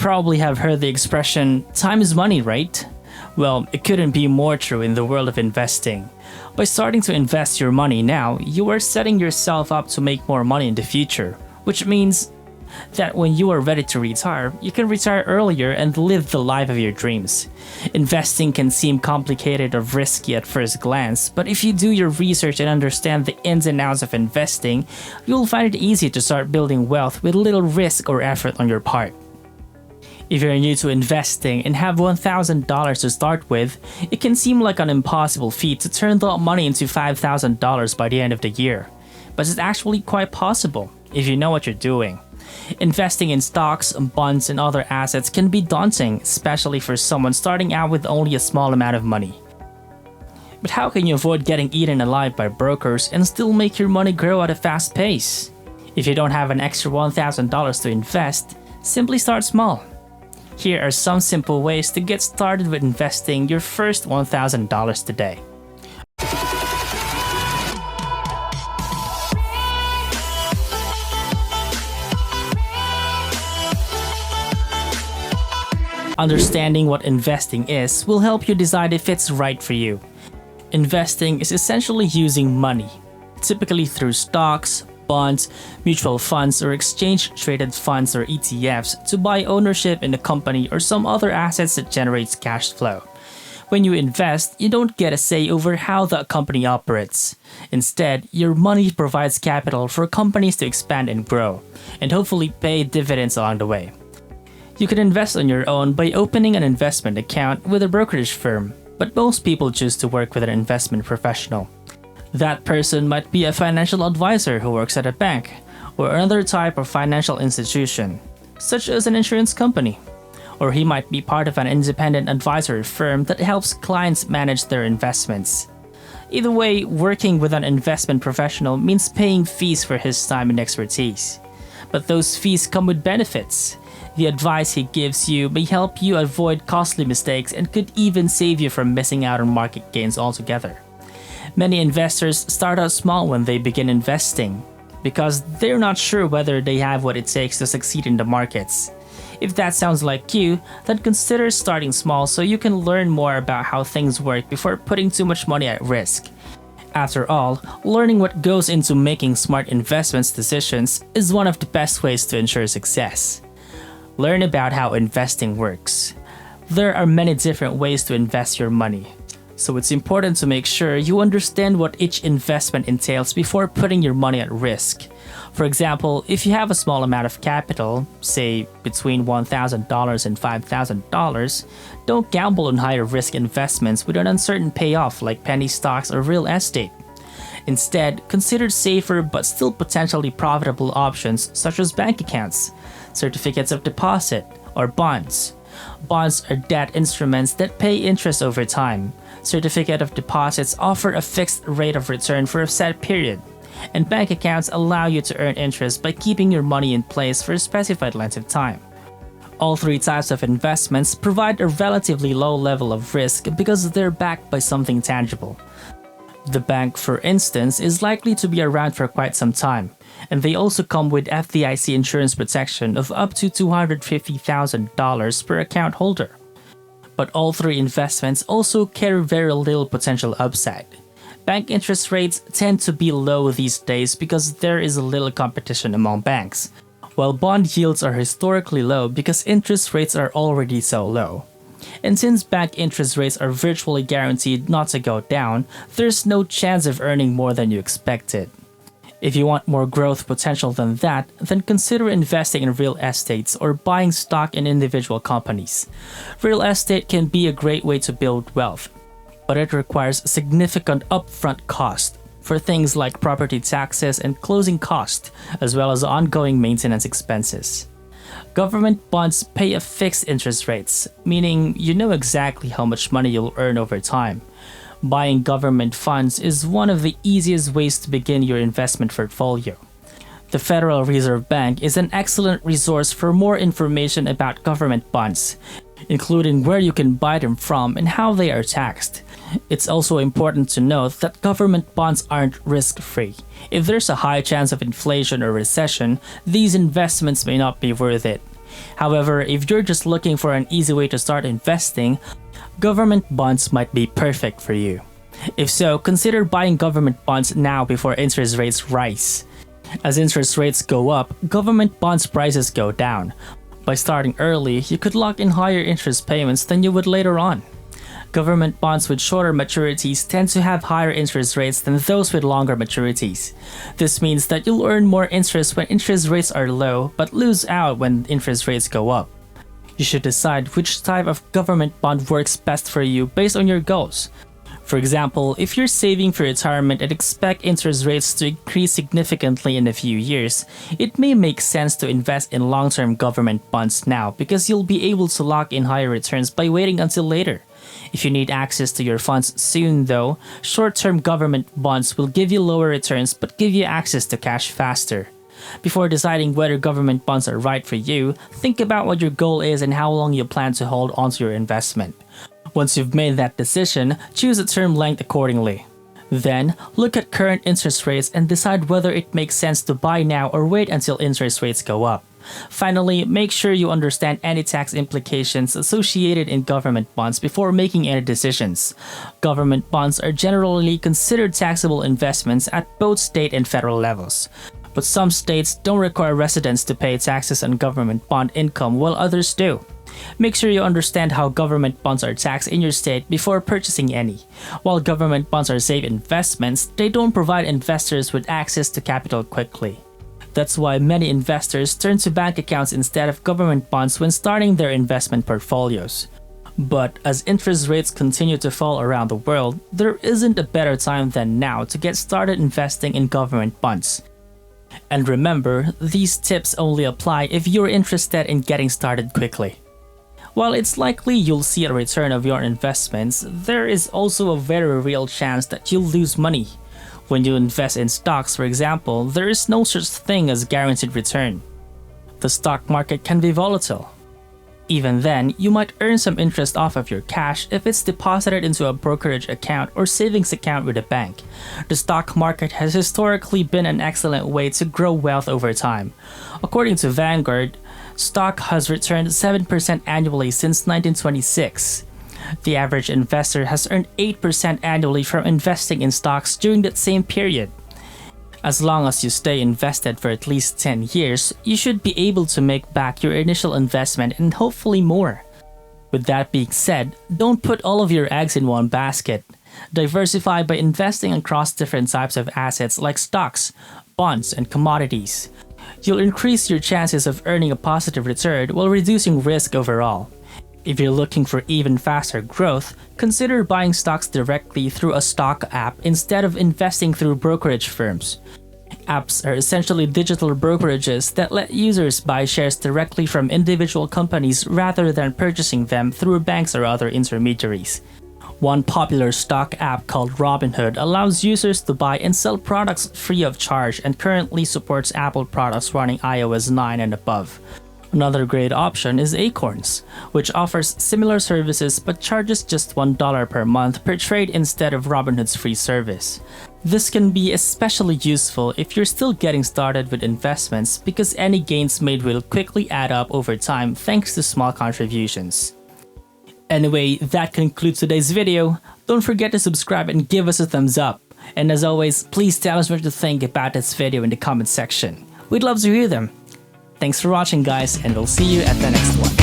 probably have heard the expression, time is money, right? Well, it couldn't be more true in the world of investing. By starting to invest your money now, you are setting yourself up to make more money in the future, which means that when you are ready to retire, you can retire earlier and live the life of your dreams. Investing can seem complicated or risky at first glance, but if you do your research and understand the ins and outs of investing, you'll find it easy to start building wealth with little risk or effort on your part. If you're new to investing and have $1,000 to start with, it can seem like an impossible feat to turn that money into $5,000 by the end of the year. But it's actually quite possible if you know what you're doing. Investing in stocks, bonds, and other assets can be daunting, especially for someone starting out with only a small amount of money. But how can you avoid getting eaten alive by brokers and still make your money grow at a fast pace? If you don't have an extra $1,000 to invest, simply start small. Here are some simple ways to get started with investing your first $1,000 today. Understanding what investing is will help you decide if it's right for you. Investing is essentially using money, typically through stocks, bonds, mutual funds, or exchange-traded funds or ETFs to buy ownership in a company or some other assets that generates cash flow. When you invest, you don't get a say over how the company operates. Instead, your money provides capital for companies to expand and grow, and hopefully pay dividends along the way. You can invest on your own by opening an investment account with a brokerage firm, but most people choose to work with an investment professional. That person might be a financial advisor who works at a bank, or another type of financial institution, such as an insurance company. Or he might be part of an independent advisory firm that helps clients manage their investments. Either way, working with an investment professional means paying fees for his time and expertise. But those fees come with benefits. The advice he gives you may help you avoid costly mistakes and could even save you from missing out on market gains altogether. Many investors start out small when they begin investing because they're not sure whether they have what it takes to succeed in the markets. If that sounds like you, then consider starting small so you can learn more about how things work before putting too much money at risk. After all, learning what goes into making smart investment decisions is one of the best ways to ensure success. Learn about how investing works. There are many different ways to invest your money, so it's important to make sure you understand what each investment entails before putting your money at risk. For example, if you have a small amount of capital, say between $1,000 and $5,000, don't gamble on higher risk investments with an uncertain payoff like penny stocks or real estate. Instead, consider safer but still potentially profitable options such as bank accounts, certificates of deposit, or bonds. Bonds are debt instruments that pay interest over time. Certificate of deposits offer a fixed rate of return for a set period, and bank accounts allow you to earn interest by keeping your money in place for a specified length of time. All three types of investments provide a relatively low level of risk because they're backed by something tangible. The bank, for instance, is likely to be around for quite some time, and they also come with FDIC insurance protection of up to $250,000 per account holder. But all three investments also carry very little potential upside. Bank interest rates tend to be low these days because there is little competition among banks, while bond yields are historically low because interest rates are already so low. And since bank interest rates are virtually guaranteed not to go down, there's no chance of earning more than you expected. If you want more growth potential than that, then consider investing in real estates or buying stock in individual companies. Real estate can be a great way to build wealth, but it requires significant upfront cost for things like property taxes and closing costs, as well as ongoing maintenance expenses. Government bonds pay a fixed interest rates, meaning you know exactly how much money you'll earn over time. Buying government funds is one of the easiest ways to begin your investment portfolio. The Federal Reserve Bank is an excellent resource for more information about government bonds, including where you can buy them from and how they are taxed. It's also important to note that government bonds aren't risk-free. If there's a high chance of inflation or recession, these investments may not be worth it. However, if you're just looking for an easy way to start investing, government bonds might be perfect for you. If so, consider buying government bonds now before interest rates rise. As interest rates go up, government bonds prices go down. By starting early, you could lock in higher interest payments than you would later on. Government bonds with shorter maturities tend to have higher interest rates than those with longer maturities. This means that you'll earn more interest when interest rates are low, but lose out when interest rates go up. You should decide which type of government bond works best for you based on your goals. For example, if you're saving for retirement and expect interest rates to increase significantly in a few years, it may make sense to invest in long-term government bonds now because you'll be able to lock in higher returns by waiting until later. If you need access to your funds soon though, short-term government bonds will give you lower returns but give you access to cash faster. Before deciding whether government bonds are right for you, think about what your goal is and how long you plan to hold onto your investment. Once you've made that decision, choose a term length accordingly. Then, look at current interest rates and decide whether it makes sense to buy now or wait until interest rates go up. Finally, make sure you understand any tax implications associated in government bonds before making any decisions. Government bonds are generally considered taxable investments at both state and federal levels. But some states don't require residents to pay taxes on government bond income while others do. Make sure you understand how government bonds are taxed in your state before purchasing any. While government bonds are safe investments, they don't provide investors with access to capital quickly. That's why many investors turn to bank accounts instead of government bonds when starting their investment portfolios. But as interest rates continue to fall around the world, there isn't a better time than now to get started investing in government bonds. And remember, these tips only apply if you're interested in getting started quickly. While it's likely you'll see a return of your investments, there is also a very real chance that you'll lose money. When you invest in stocks, for example, there is no such thing as guaranteed return. The stock market can be volatile. Even then, you might earn some interest off of your cash if it's deposited into a brokerage account or savings account with a bank. The stock market has historically been an excellent way to grow wealth over time. According to Vanguard, stock has returned 7% annually since 1926. The average investor has earned 8% annually from investing in stocks during that same period. As long as you stay invested for at least 10 years, you should be able to make back your initial investment and hopefully more. With that being said, don't put all of your eggs in one basket. Diversify by investing across different types of assets like stocks, bonds, and commodities. You'll increase your chances of earning a positive return while reducing risk overall. If you're looking for even faster growth, consider buying stocks directly through a stock app instead of investing through brokerage firms. Apps are essentially digital brokerages that let users buy shares directly from individual companies rather than purchasing them through banks or other intermediaries. One popular stock app called Robinhood allows users to buy and sell products free of charge and currently supports Apple products running iOS 9 and above. Another great option is Acorns, which offers similar services but charges just $1 per month per trade instead of Robinhood's free service. This can be especially useful if you're still getting started with investments because any gains made will quickly add up over time thanks to small contributions. Anyway, that concludes today's video. Don't forget to subscribe and give us a thumbs up. And as always, please tell us what you think about this video in the comment section. We'd love to hear them. Thanks for watching guys, and we'll see you at the next one.